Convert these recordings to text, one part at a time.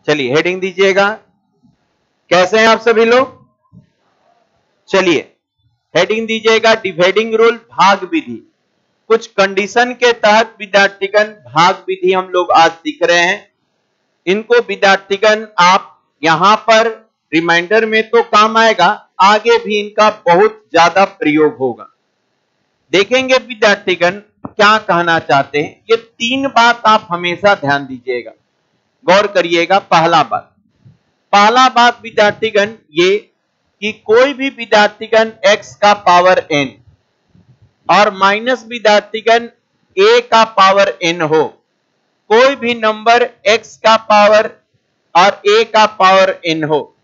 चलिए हेडिंग दीजिएगा। कैसे हैं आप सभी लोग? चलिए हेडिंग दीजिएगा, डिवाइडिंग रूल, भाग विधि। कुछ कंडीशन के तहत विद्यार्थीगण भाग विधि हम लोग आज सीख रहे हैं। इनको विद्यार्थीगण आप यहां पर रिमाइंडर में तो काम आएगा, आगे भी इनका बहुत ज्यादा प्रयोग होगा। देखेंगे विद्यार्थीगण क्या कहना चाहते हैं। ये 3 बात आप हमेशा ध्यान दीजिएगा, गौर करिएगा। पहला बात विद्यार्थीगण ये कि कोई भी विद्यार्थीगण x का पावर n और माइनस विद्यार्थीगण a का पावर n हो, कोई भी नंबर x का पावर और a का पावर n हो,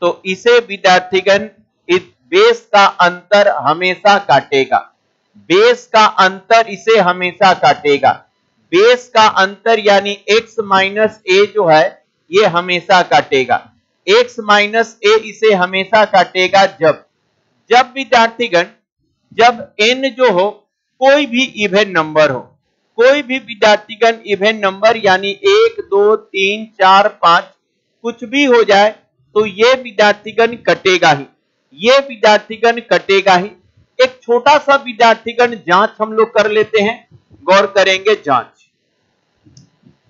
तो इसे विद्यार्थीगण इस बेस का अंतर हमेशा काटेगा। बेस का अंतर इसे हमेशा काटेगा। बेस का अंतर यानी x माइनस a जो है ये हमेशा काटेगा। x माइनस a इसे हमेशा काटेगा जब विद्यार्थीगण जब n जो हो कोई भी इवन नंबर हो, कोई भी विद्यार्थीगण इवन नंबर यानी 1 2 3 4 5 कुछ भी हो जाए तो ये विद्यार्थीगण कटेगा ही, ये विद्यार्थीगण कटेगा ही। एक छोटा सा विद्यार्थीगण जांच हम लोग कर लेते हैं, गौर करेंगे।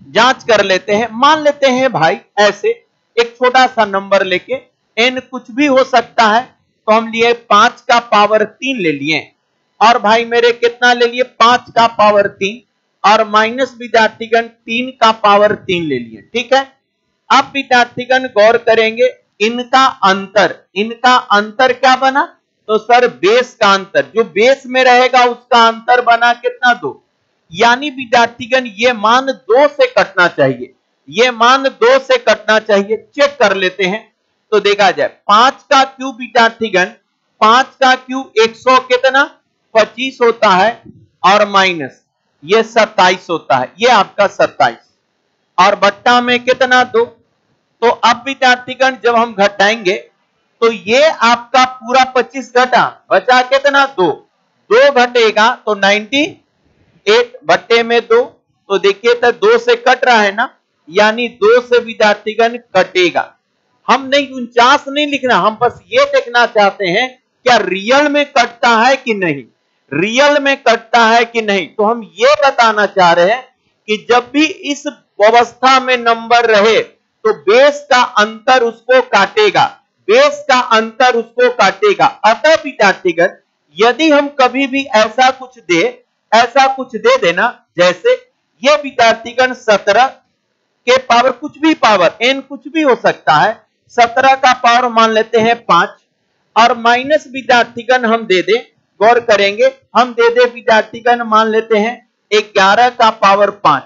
जांच कर लेते हैं। मान लेते हैं भाई ऐसे एक छोटा सा नंबर लेके, n कुछ भी हो सकता है, तो हम लिए 5 का पावर 3 ले लिए, और भाई मेरे कितना ले लिए 5 का पावर 3 और माइनस विद्यार्थीगण 3 का पावर 3 ले लिए। ठीक है, अब विद्यार्थीगण गौर करेंगे इनका अंतर क्या बना, तो सर बेस का अंतर, जो बेस में रहेगा उसका अंतर बना कितना 2, यानी विद्यार्थीगण ये मान 2 से कटना चाहिए, ये मान 2 से कटना चाहिए। चेक कर लेते हैं तो देखा जाए 5 का क्यूब विद्यार्थीगण 5 का क्यूब 100 कितना 25 होता है और माइनस ये 27 होता है, ये आपका 27 और बट्टा में कितना 2। तो अब विद्यार्थीगण जब हम घटाएंगे तो ये आपका पूरा 25 घटा, बचा कितना 2 घटेगा तो 98 बट्टे में 2, तो देखिए तो 2 से कट रहा है ना, यानी 2 से विद्यार्थीगण कटेगा। हम नहीं 49 नहीं लिखना, हम बस ये देखना चाहते हैं क्या रियल में कटता है कि नहीं, रियल में कटता है कि नहीं। तो हम ये बताना चाह रहे हैं कि जब भी इस अवस्था में नंबर रहे तो बेस का अंतर उसको काटेगा, बेस का अंतर उसको काटेगा। अतः विद्यार्थीगण यदि हम कभी भी ऐसा कुछ दे देना, जैसे ये विद्यार्थीगण 17 के पावर कुछ भी पावर n कुछ भी हो सकता है, 17 का पावर मान लेते हैं 5 और माइनस विद्यार्थीगण हम दे दे, गौर करेंगे हम दे दे विद्यार्थीगण मान लेते हैं 11 का पावर 5,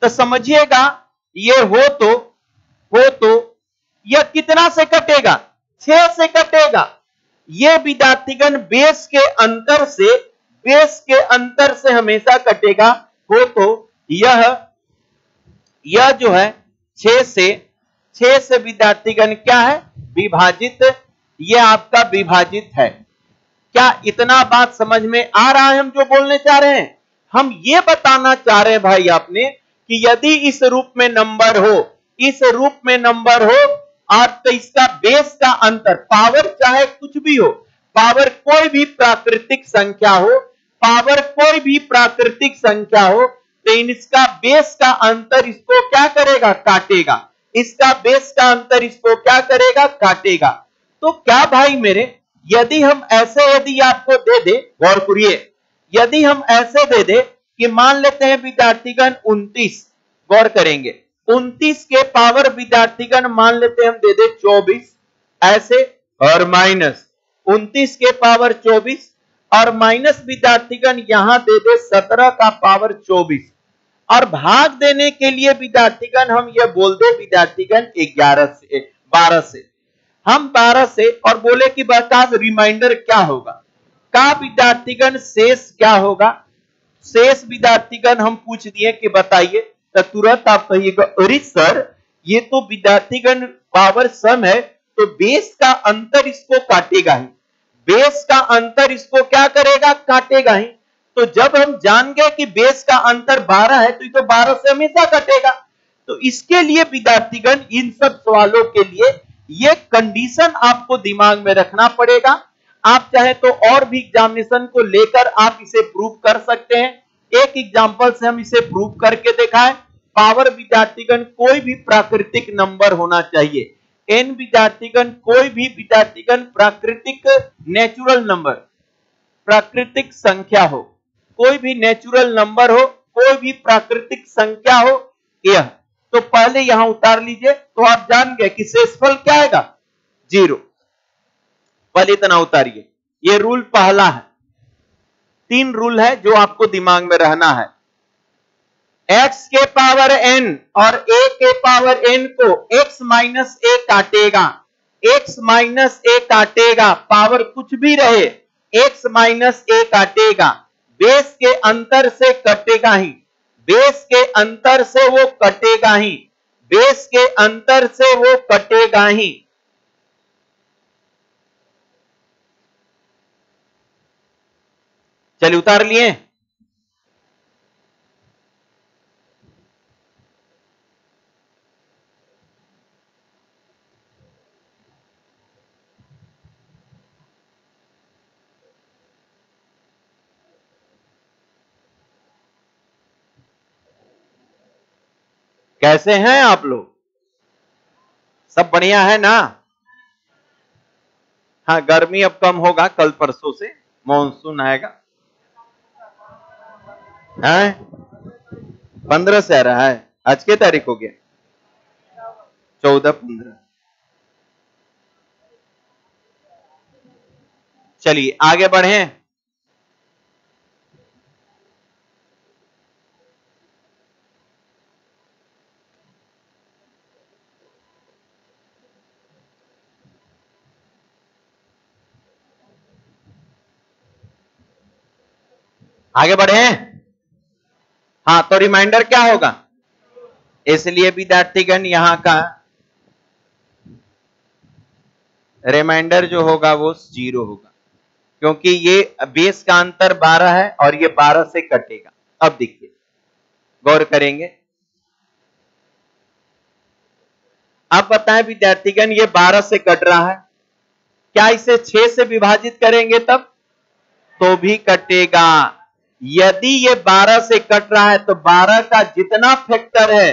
तो समझिएगा ये हो तो यह कितना से कटेगा 6 से कटेगा। ये विद्यार्थीगण बेस के अंतर से हमेशा कटेगा। हो तो यह जो है 6 से विद्यार्थीगण क्या है विभाजित, यह आपका विभाजित है। क्या इतना बात समझ में आ रहा है हम जो बोलने चाह रहे हैं? हम ये बताना चाह रहे हैं भाई आपने कि यदि इस रूप में नंबर हो और तो इसका बेस का अंतर, पावर चाहे कुछ भी हो, पावर कोई भी प्राकृतिक संख्या हो, तो इसका बेस का अंतर इसको क्या करेगा काटेगा, इसका बेस का अंतर इसको क्या करेगा काटेगा। तो क्या भाई मेरे यदि आपको दे दे, गौर करिए, यदि हम ऐसे दे दे कि मान लेते हैं विद्यार्थीगण 29, गौर करेंगे 29 के पावर विद्यार्थीगण मान लेते हैं हम दे दे 24 ऐसे, और माइनस 29 के पावर 24 और माइनस विद्यार्थीगण यहां दे दे 17 का पावर 24 और भाग देने के लिए विद्यार्थीगण हम ये बोल दे विद्यार्थीगण 12 से हम 12 से और बोले कि बता रिमाइंडर क्या होगा, का विद्यार्थीगण शेष क्या होगा। शेष विद्यार्थीगण हम पूछ दिए कि बताइए, तो तुरंत आप कहिएगा अरे सर ये तो विद्यार्थीगण पावर सम है, तो बेस का अंतर इसको काटेगा ही, बेस का अंतर इसको क्या करेगा काटेगा ही। तो जब हम जान गए कि बेस का अंतर 12 है तो ये तो 12 से हमेशा कटेगा, तो इसके लिए विद्यार्थीगण इन सब सवालों के लिए ये कंडीशन आपको दिमाग में रखना पड़ेगा। आप चाहे तो और भी एग्जामिनेशन को लेकर आप इसे प्रूव कर सकते हैं। एक एग्जांपल से हम इसे प्रूव करके दिखाएं। पावर विद्यार्थीगण कोई भी प्राकृतिक नंबर होना चाहिए। एन विद्यार्थीगण कोई भी विद्यार्थीगण प्राकृतिक नेचुरल नंबर, प्राकृतिक संख्या हो, कोई भी नेचुरल नंबर हो, कोई भी प्राकृतिक संख्या हो, यह तो पहले यहां उतार लीजिए तो आप जान गए कि शेषफल क्या आएगा, 0। पहले इतना उतारिए। यह रूल पहला है। 3 रूल है जो आपको दिमाग में रहना है। x के पावर n और a के पावर n को x माइनस a काटेगा, x माइनस a काटेगा, पावर कुछ भी रहे x माइनस a काटेगा, बेस के अंतर से कटेगा ही, बेस के अंतर से वो कटेगा ही, बेस के अंतर से वो कटेगा ही। चलिए उतार लिए। कैसे हैं आप लोग? सब बढ़िया है ना? हाँ, गर्मी अब कम होगा, कल परसों से मॉनसून आएगा। 15 से आ रहा है। आज के तारीख हो गया 14-15। चलिए आगे बढ़े। आगे बढ़े। हाँ, तो रिमाइंडर क्या होगा? इसलिए विद्यार्थीगण यहां का रिमाइंडर जो होगा वो 0 होगा, क्योंकि ये बेस का अंतर 12 है और ये 12 से कटेगा। अब देखिए, गौर करेंगे। अब बताएं विद्यार्थीगण, ये 12 से कट रहा है, क्या इसे 6 से विभाजित करेंगे तब तो भी कटेगा। यदि ये 12 से कट रहा है तो 12 का जितना फैक्टर है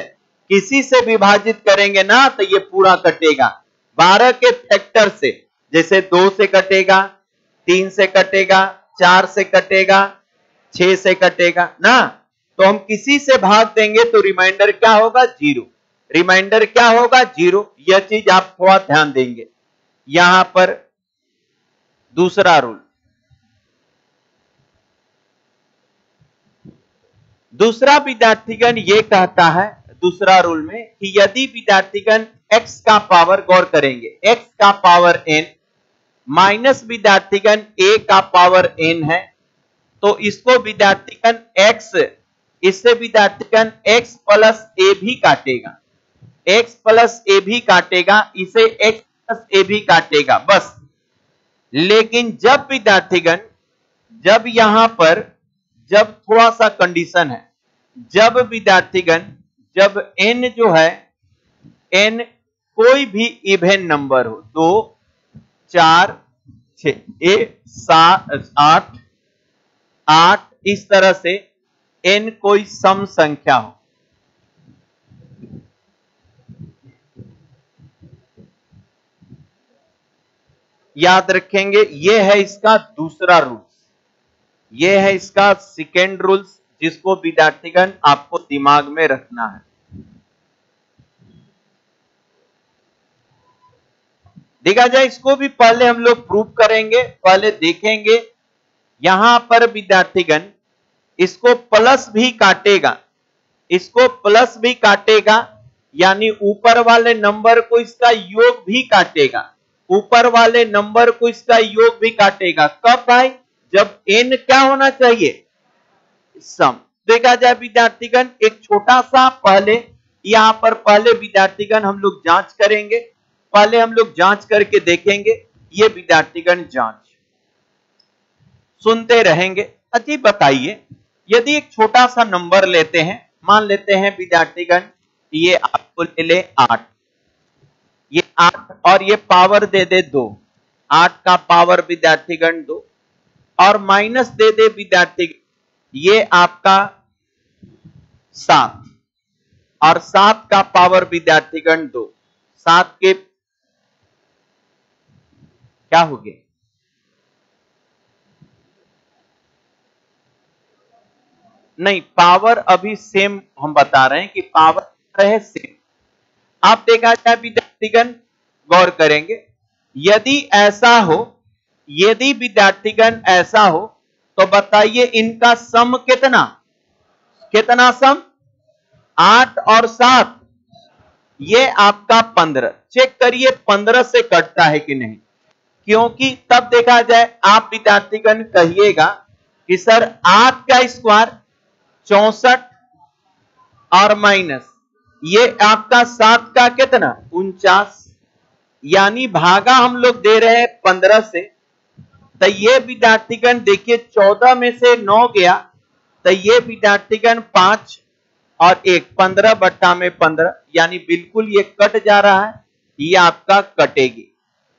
किसी से विभाजित करेंगे ना तो ये पूरा कटेगा। 12 के फैक्टर से, जैसे 2 से कटेगा, 3 से कटेगा, 4 से कटेगा, 6 से कटेगा ना, तो हम किसी से भाग देंगे तो रिमाइंडर क्या होगा? 0। रिमाइंडर क्या होगा? 0। यह चीज आप थोड़ा ध्यान देंगे। यहां पर दूसरा रूल, दूसरा विद्यार्थीगण ये कहता है दूसरा रूल में कि यदि विद्यार्थीगण x का पावर, गौर करेंगे, x का पावर n माइनस विद्यार्थीगण a का पावर n है, तो इसको विद्यार्थीगण x, इससे विद्यार्थीगण x प्लस a भी काटेगा, x प्लस a भी काटेगा, इसे x प्लस a भी काटेगा बस। लेकिन जब विद्यार्थीगण, जब यहां पर, जब थोड़ा सा कंडीशन है, जब विद्यार्थीगण, जब n जो है, n कोई भी इवन नंबर हो, 2, 4, 6, 7, 8, 8 इस तरह से n कोई सम संख्या हो, याद रखेंगे ये है इसका दूसरा रूल, ये है इसका सेकेंड रूल्स, जिसको विद्यार्थीगण आपको दिमाग में रखना है। देखा जाए, इसको भी पहले हम लोग प्रूव करेंगे, पहले देखेंगे। यहां पर विद्यार्थीगण इसको प्लस भी काटेगा, इसको प्लस भी काटेगा, यानी ऊपर वाले नंबर को इसका योग भी काटेगा, ऊपर वाले नंबर को इसका योग भी काटेगा। कब भाई? जब n क्या होना चाहिए? सम। देखा जाए विद्यार्थीगण, एक छोटा सा पहले यहां पर पहले विद्यार्थीगण हम लोग जांच करेंगे, पहले हम लोग जांच करके देखेंगे। ये विद्यार्थीगण जांच सुनते रहेंगे। अच्छा बताइए, यदि एक छोटा सा नंबर लेते हैं, मान लेते हैं विद्यार्थीगण ये आपको ले ले 8, ये 8 और ये पावर दे दे 2, 8 का पावर विद्यार्थीगण 2 और माइनस दे दे विद्यार्थी, ये आपका 7 और 7 का पावर विद्यार्थीगण 2, 7 के क्या हो गया? नहीं, पावर अभी सेम हम बता रहे हैं कि पावर है सेम। आप देखा जाए विद्यार्थीगण, गौर करेंगे, यदि ऐसा हो, यदि विद्यार्थीगण ऐसा हो तो बताइए इनका सम कितना, कितना सम? 8 और 7, ये आपका 15। चेक करिए 15 से कटता है कि नहीं, क्योंकि तब देखा जाए आप विद्यार्थीगण कहिएगा कि सर 8 का स्क्वायर 64 और माइनस ये आपका 7 का कितना 49, यानी भागा हम लोग दे रहे हैं 15 से। तो ये विद्यार्थीगण देखिए 14 में से 9 गया, तो ये विद्यार्थीगण 5 और 1, 15 बट्टा में 15, यानी बिल्कुल ये कट जा रहा है, ये आपका कटेगी,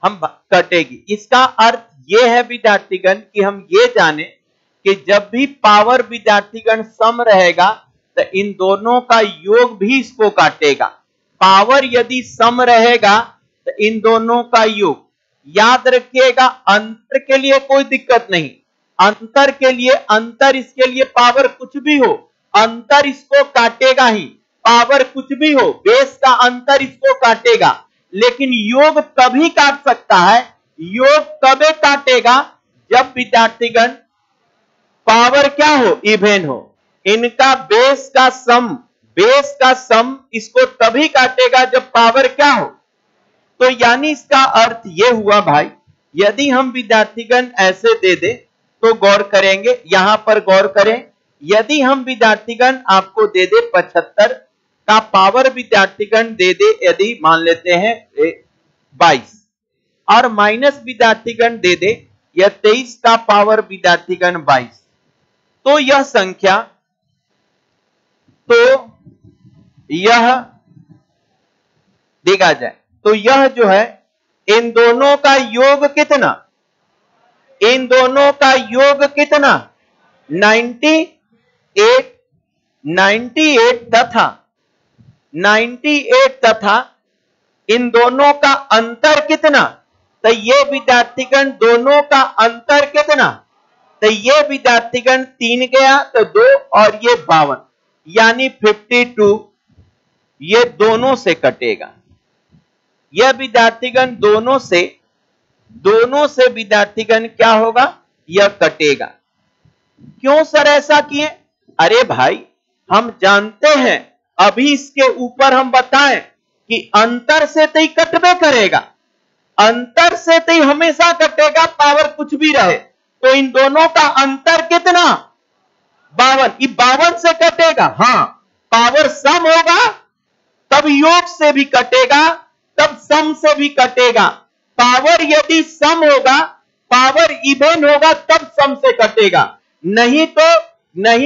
हम कटेगी। इसका अर्थ ये है विद्यार्थीगण कि हम ये जाने कि जब भी पावर विद्यार्थीगण सम रहेगा तो इन दोनों का योग भी इसको काटेगा। पावर यदि सम रहेगा तो इन दोनों का योग, याद रखिएगा अंतर के लिए कोई दिक्कत नहीं, अंतर के लिए, अंतर इसके लिए पावर कुछ भी हो, अंतर इसको काटेगा ही, पावर कुछ भी हो, बेस का अंतर इसको काटेगा। लेकिन योग तभी काट सकता है, योग तबे काटेगा जब विद्यार्थीगण पावर क्या हो, इवेन हो। इनका बेस का सम, बेस का सम इसको तभी काटेगा जब पावर क्या हो। तो यानी इसका अर्थ यह हुआ भाई, यदि हम विद्यार्थीगण ऐसे दे दे तो गौर करेंगे, यहां पर गौर करें, यदि हम विद्यार्थीगण आपको दे दे 75 का पावर विद्यार्थीगण दे दे, यदि मान लेते हैं 22 और माइनस विद्यार्थीगण दे दे या 23 का पावर विद्यार्थीगण 22, तो यह संख्या, तो यह देखा जाए तो यह जो है इन दोनों का योग कितना, इन दोनों का योग कितना 98, 98 तथा 98 तथा इन दोनों का अंतर कितना, तो ये विद्यार्थीगण दोनों का अंतर कितना, तो ये विद्यार्थीगण 3 गया तो 2 और ये 52, यानी 52, ये दोनों से कटेगा। यह विद्यार्थीगण दोनों से विद्यार्थीगण क्या होगा, यह कटेगा। क्यों सर ऐसा किए? अरे भाई हम जानते हैं, अभी इसके ऊपर हम बताएं कि अंतर से तो ही कटबे करेगा, अंतर से तो ही हमेशा कटेगा, पावर कुछ भी रहे। तो इन दोनों का अंतर कितना 52, ये 52 से कटेगा। हां, पावर सम होगा तब योग से भी कटेगा, तब सम से भी कटेगा। पावर यदि सम होगा, पावर इवेन होगा तब सम से कटेगा, नहीं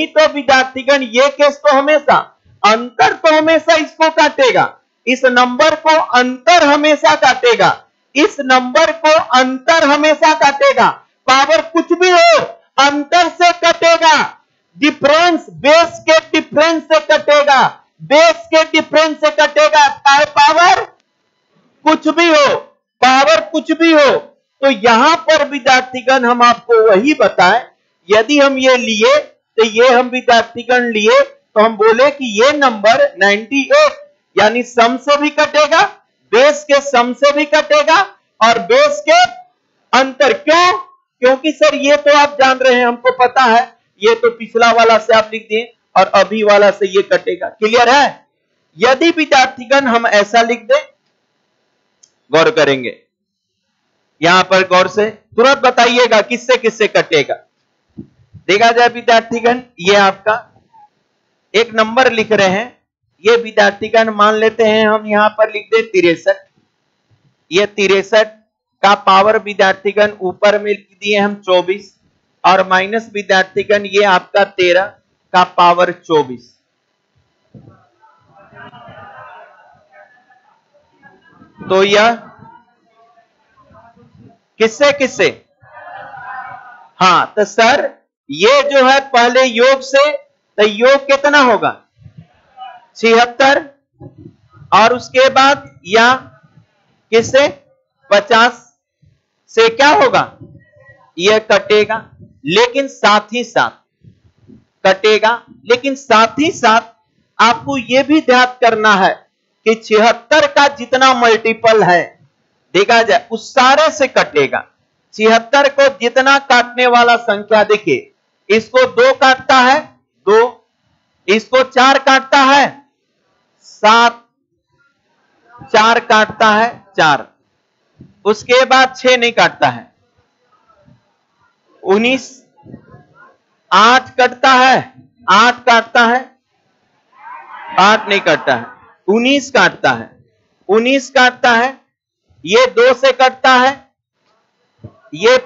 तो विद्यार्थीगण ये केस तो हमेशा अंतर, तो हमेशा इसको काटेगा, इस नंबर को अंतर हमेशा काटेगा, इस नंबर को अंतर हमेशा काटेगा। पावर कुछ भी हो अंतर से कटेगा, डिफरेंस बेस के डिफरेंस से कटेगा, बेस के डिफरेंस से कटेगा, चाहे पावर कुछ भी हो, पावर कुछ भी हो। तो यहां पर विद्यार्थीगण हम आपको वही बताएं, यदि हम ये लिए तो ये हम विद्यार्थीगण लिए तो हम बोले कि ये नंबर 98 यानी सम से भी कटेगा, बेस के सम से भी कटेगा और बेस के अंतर। क्यों? क्योंकि सर ये तो आप जान रहे हैं, हमको पता है, ये तो पिछला वाला से आप लिख दिए और अभी वाला से ये कटेगा। क्लियर है? यदि विद्यार्थीगण हम ऐसा लिख दें, गौर करेंगे, यहां पर गौर से तुरंत बताइएगा किससे किससे कटेगा। देखा जाए विद्यार्थीगण, ये आपका एक नंबर लिख रहे हैं, ये विद्यार्थीगण मान लेते हैं हम यहां पर लिख दे 63, ये 63 का पावर विद्यार्थीगण ऊपर में लिख दिए हम 24 और माइनस विद्यार्थीगण ये आपका 13 का पावर 24। तो यह किससे किससे, हाँ तो सर ये जो है पहले योग से, तो योग कितना होगा 76, और उसके बाद या किससे 50 से क्या होगा, यह कटेगा, लेकिन साथ ही साथ कटेगा, लेकिन साथ ही साथ आपको यह भी ध्यान करना है कि 76 का जितना मल्टीपल है देखा जाए उस सारे से कटेगा। 76 को जितना काटने वाला संख्या देखिए, इसको 2 काटता है 2, इसको 4 काटता है 7, 4 काटता है 4, उसके बाद 6 नहीं काटता है 19, 8 कटता है 8 काटता है 8 नहीं काटता है 19 काटता है 19 काटता है, ये 2 से कटता है, ये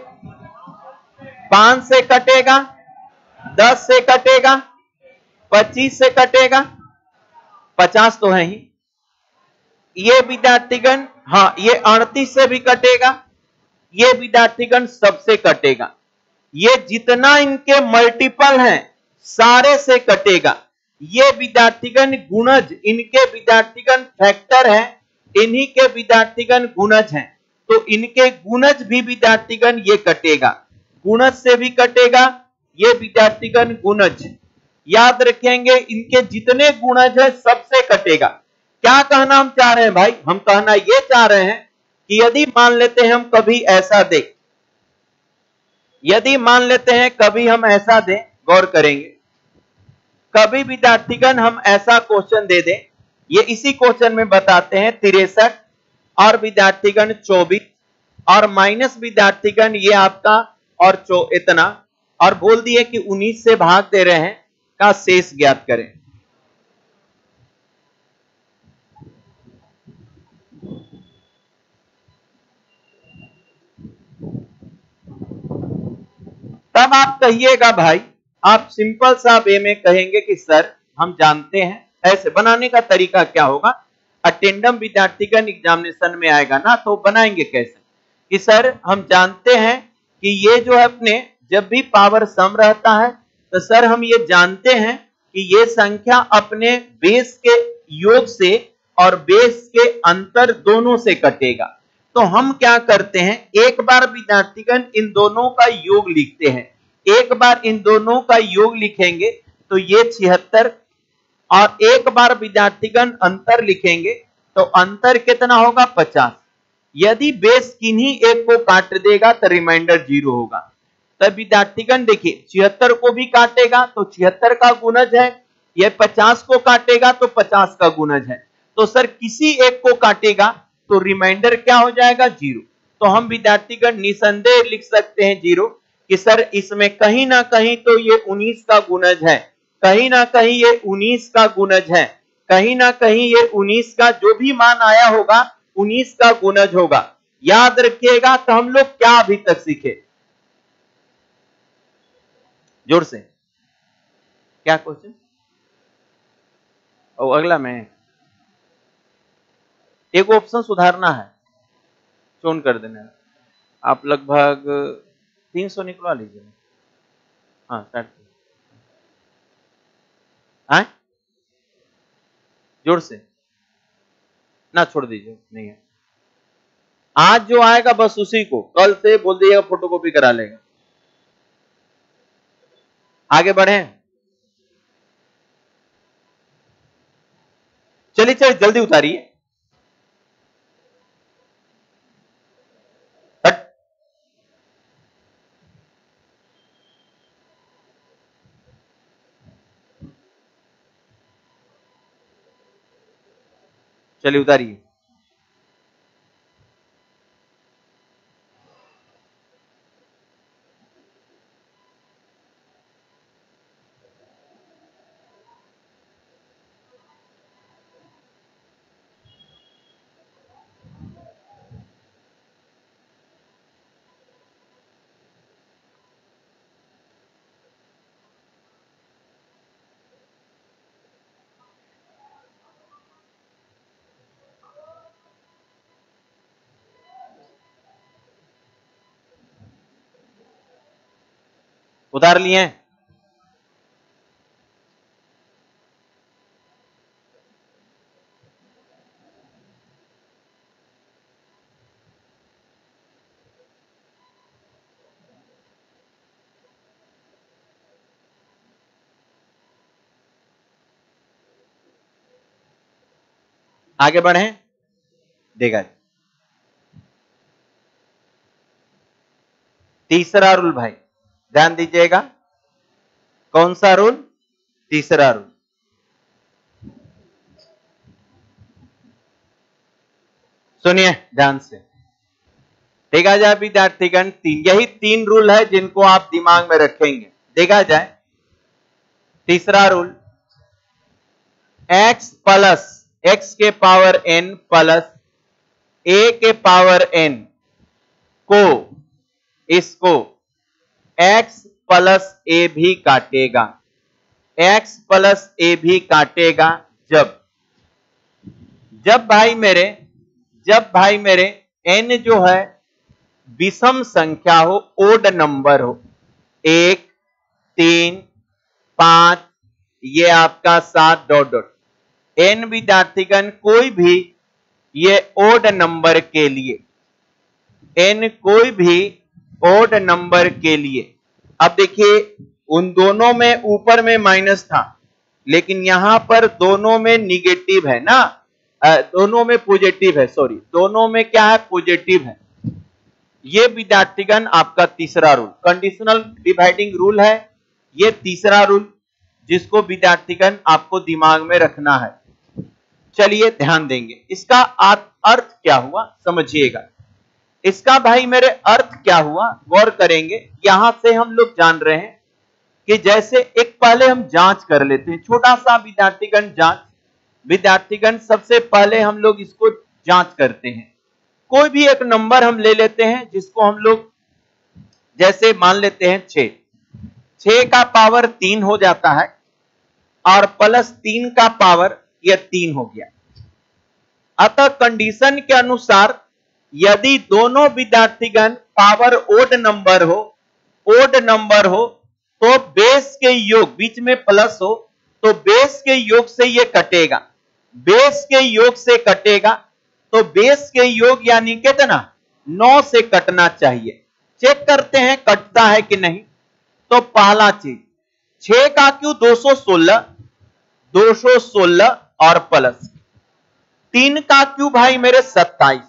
5 से कटेगा, 10 से कटेगा, 25 से कटेगा, 50 तो है ही, ये विद्यार्थीगण हाँ ये 38 से भी कटेगा, ये विद्यार्थीगण सबसे कटेगा, ये जितना इनके मल्टीपल हैं सारे से कटेगा। ये विद्यार्थीगण गुणज, इनके विद्यार्थीगण फैक्टर हैं, इन्हीं के विद्यार्थीगण गुणज हैं, तो इनके गुणज भी विद्यार्थीगण ये कटेगा, गुणज से भी कटेगा, ये विद्यार्थीगण गुणज याद रखेंगे, इनके जितने गुणज है सबसे कटेगा। क्या कहना हम चाह रहे हैं भाई, हम कहना ये चाह रहे हैं कि यदि मान लेते हैं हम कभी ऐसा दें, यदि मान लेते हैं कभी हम ऐसा दें, गौर करेंगे, कभी विद्यार्थीगण हम ऐसा क्वेश्चन दे दें, ये इसी क्वेश्चन में बताते हैं 63 और विद्यार्थीगण 24 और माइनस विद्यार्थीगण ये आपका और इतना, और बोल दिए कि 19 से भाग दे रहे हैं का शेष ज्ञात करें। तब आप कहिएगा भाई, आप सिंपल सा वे में कहेंगे कि सर हम जानते हैं, ऐसे बनाने का तरीका क्या होगा, अटेंडम विद्यार्थीगण एग्जामिनेशन में आएगा ना, तो बनाएंगे कैसे कि सर हम जानते हैं कि ये जो है अपने जब भी पावर सम रहता है तो सर हम ये जानते हैं कि ये संख्या अपने बेस के योग से और बेस के अंतर दोनों से कटेगा। तो हम क्या करते हैं, एक बार विद्यार्थीगण इन दोनों का योग लिखते हैं, एक बार इन दोनों का योग लिखेंगे तो ये 76, और एक बार विद्यार्थीगण अंतर लिखेंगे तो अंतर कितना होगा 50। यदि बेस किन्हीं एक को काट देगा तो रिमाइंडर 0 होगा। तब विद्यार्थीगण देखिए 76 को भी काटेगा तो 76 का गुणज है, यह 50 को काटेगा तो 50 का गुणज है, तो सर किसी एक को काटेगा तो रिमाइंडर क्या हो जाएगा 0। तो हम विद्यार्थीगण निसंदेह लिख सकते हैं 0 कि सर इसमें कहीं ना कहीं तो ये 19 का गुणज है, कहीं ना कहीं ये 19 का गुणज है, कहीं ना कहीं ये 19 का जो भी मान आया होगा 19 का गुणज होगा। याद रखिएगा। तो हम लोग क्या अभी तक सीखे, जोर से क्या क्वेश्चन, और अगला में एक ऑप्शन सुधारना है, चोन कर देना है। आप लगभग 300 निकलवा लीजिए। हाँ स्टार्ट, हाँ जोर से ना छोड़ दीजिए, नहीं है आज जो आएगा बस उसी को कल से बोल दीजिएगा फोटोकॉपी करा लेगा। आगे बढ़े, चलिए चलिए जल्दी उतारिए। चलिए उतारिए। उतार लिए? आगे बढ़े, देखा तीसरा रूल भाई, ध्यान दीजिएगा। कौन सा रूल? तीसरा रूल। सुनिए ध्यान से, देखा जाए विद्यार्थीगण, यही 3 रूल है जिनको आप दिमाग में रखेंगे। देखा जाए तीसरा रूल, x प्लस x के पावर n प्लस a के पावर n को, इसको x प्लस a भी काटेगा। x प्लस a भी काटेगा जब भाई मेरे n जो है विषम संख्या हो, ओड नंबर हो, 1, 3, 5, ये आपका 7 डॉट डॉट n विद्यार्थीगण कोई भी ये ओड नंबर के लिए, n कोई भी ओड नंबर के लिए, अब देखिए उन दोनों में ऊपर में माइनस था, लेकिन यहां पर दोनों में निगेटिव है ना, दोनों में पॉजिटिव है, सॉरी दोनों में क्या है? पॉजिटिव है। ये विद्यार्थीगण आपका तीसरा रूल, कंडीशनल डिवाइडिंग रूल है, ये तीसरा रूल जिसको विद्यार्थीगण आपको दिमाग में रखना है। चलिए ध्यान देंगे, इसका अर्थ क्या हुआ समझिएगा। इसका भाई मेरे अर्थ क्या हुआ गौर करेंगे। यहां से हम लोग जान रहे हैं कि जैसे एक पहले हम जांच कर लेते हैं, छोटा सा विद्यार्थीगण जांच। विद्यार्थीगण सबसे पहले हम लोग इसको जांच करते हैं। कोई भी एक नंबर हम ले लेते हैं जिसको हम लोग जैसे मान लेते हैं 6, 6 का पावर 3 हो जाता है और प्लस 3 का पावर यह 3 हो गया। अतः कंडीशन के अनुसार यदि दोनों विद्यार्थीगण पावर ओड नंबर हो तो बेस के योग, बीच में प्लस हो तो बेस के योग से ये कटेगा, बेस के योग से कटेगा, तो बेस के योग यानी कितना? 9 से कटना चाहिए। चेक करते हैं कटता है कि नहीं। तो पहला चीज 6 का क्यों 216, 216 और प्लस 3 का क्यों भाई मेरे 27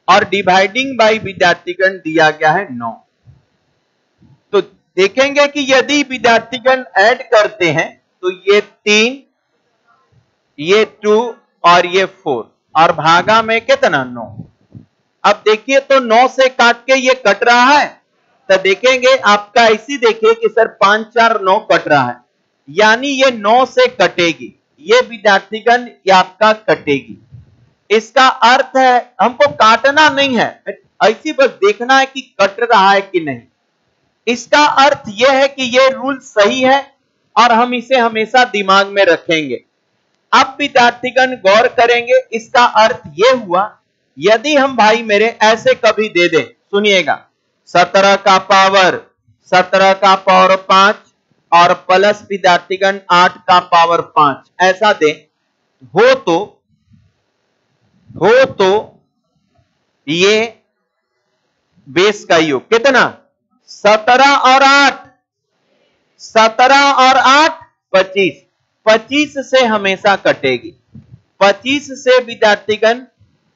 और डिवाइडिंग बाई विद्यार्थीगण दिया गया है 9। तो देखेंगे कि यदि विद्यार्थीगण ऐड करते हैं तो ये 3, ये 2 और ये 4 और भागा में कितना? 9। अब देखिए तो 9 से काट के ये कट रहा है, तो देखेंगे आपका ऐसी देखिए कि सर 5 4 9 कट रहा है, यानी ये 9 से कटेगी, ये विद्यार्थीगण ये आपका कटेगी। इसका अर्थ है हमको काटना नहीं है, ऐसी बस देखना है कि कट रहा है कि नहीं। इसका अर्थ यह है कि यह रूल सही है और हम इसे हमेशा दिमाग में रखेंगे। अब विद्यार्थीगण गौर करेंगे, इसका अर्थ यह हुआ यदि हम भाई मेरे ऐसे कभी दे दें, सुनिएगा 17 का पावर 5 और प्लस विद्यार्थीगण 8 का पावर 5 ऐसा दें, हो तो ये बेस का योग कितना? 17 और 8, 17 और 8 25, 25 से हमेशा कटेगी, 25 से विद्यार्थीगण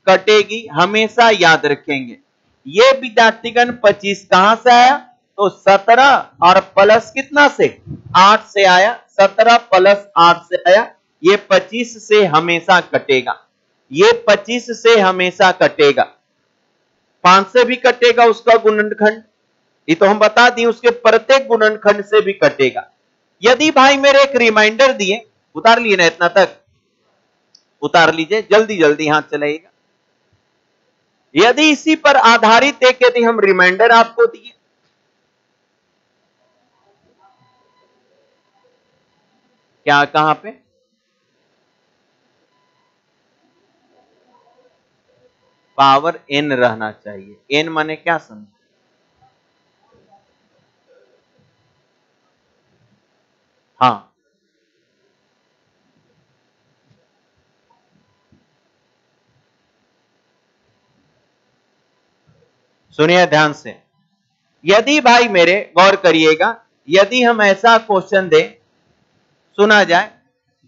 कटेगी, हमेशा याद रखेंगे। ये विद्यार्थीगण 25 कहां से आया? तो 17 और प्लस कितना से? 8 से आया, 17 प्लस 8 से आया, ये 25 से हमेशा कटेगा, ये 25 से हमेशा कटेगा। 5 से भी कटेगा उसका गुणनखंड, ये तो हम बता दिए, उसके प्रत्येक गुणनखंड से भी कटेगा। यदि भाई मेरे एक रिमाइंडर दिए, उतार लिए ना, इतना तक उतार लीजिए, जल्दी जल्दी हाथ चलाइएगा। यदि इसी पर आधारित एक यदि हम रिमाइंडर आपको दिए, क्या कहां पे? पावर n रहना चाहिए। n माने क्या समझ? हाँ, सुनिए ध्यान से। यदि भाई मेरे गौर करिएगा, यदि हम ऐसा क्वेश्चन दें, सुना जाए,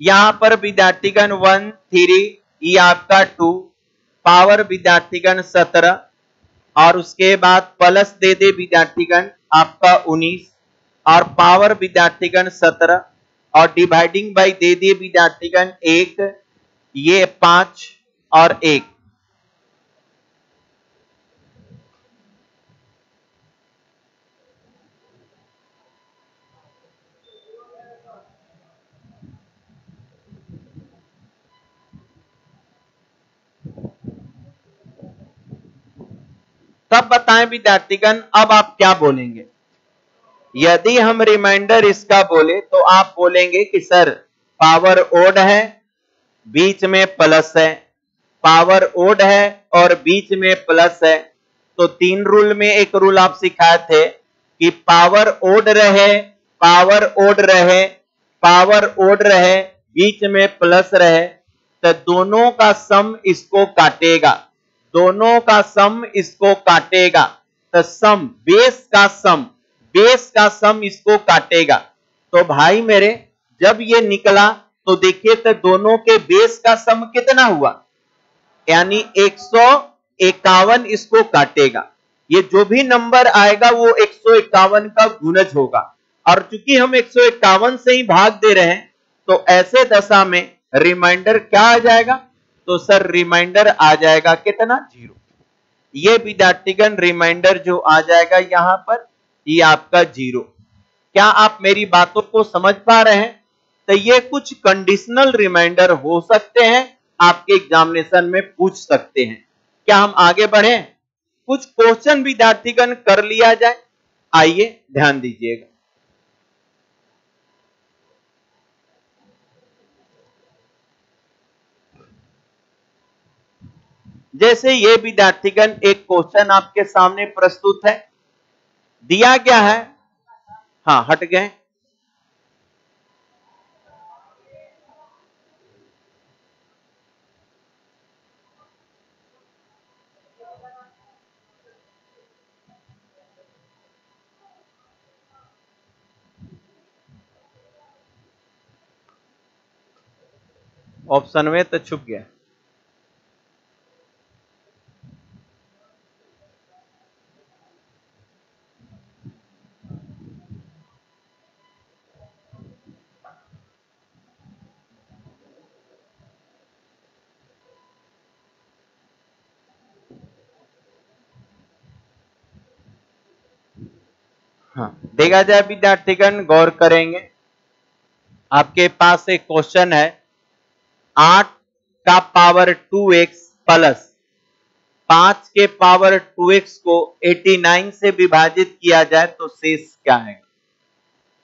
यहां पर विद्यार्थीगण 1 3, ये आपका 2, पावर विद्यार्थीगण 17, और उसके बाद प्लस दे दे विद्यार्थीगण आपका 19, और पावर विद्यार्थीगण 17, और डिवाइडिंग बाई दे दिए विद्यार्थीगण 1, ये 5 और 1। तब बताएं विद्यार्थीगण, अब आप क्या बोलेंगे? यदि हम रिमाइंडर इसका बोले तो आप बोलेंगे कि सर पावर ओड है, बीच में प्लस है, पावर ओड है और बीच में प्लस है। तो 3 रूल में एक रूल आप सिखाए थे कि पावर ओड रहे, पावर ओड रहे, पावर ओड रहे, बीच में प्लस रहे, तो दोनों का सम इसको काटेगा, दोनों का सम इसको काटेगा। तो सम, बेस का सम, बेस का सम इसको काटेगा। तो भाई मेरे जब ये निकला तो देखिए तो दोनों के बेस का सम कितना हुआ, यानी 151 इसको काटेगा। ये जो भी नंबर आएगा वो 151 का गुणज होगा, और चूंकि हम 151 से ही भाग दे रहे हैं तो ऐसे दशा में रिमाइंडर क्या आ जाएगा? तो सर रिमाइंडर आ जाएगा कितना? 0। ये विद्यार्थीगण रिमाइंडर जो आ जाएगा यहां पर, ये आपका 0। क्या आप मेरी बातों को समझ पा रहे हैं? तो ये कुछ कंडीशनल रिमाइंडर हो सकते हैं, आपके एग्जामिनेशन में पूछ सकते हैं। क्या हम आगे बढ़े? कुछ क्वेश्चन विद्यार्थीगण कर लिया जाए, आइए ध्यान दीजिएगा। जैसे ये विद्यार्थीगण एक क्वेश्चन आपके सामने प्रस्तुत है, दिया गया है, हाँ हट गए, ऑप्शन में तो छुप गया। हाँ, देखा जाए विद्यार्थीगण गौर करेंगे, आपके पास एक क्वेश्चन है, 8 का पावर 2x प्लस 5 के पावर 2x को 89 से विभाजित किया जाए तो शेष क्या है?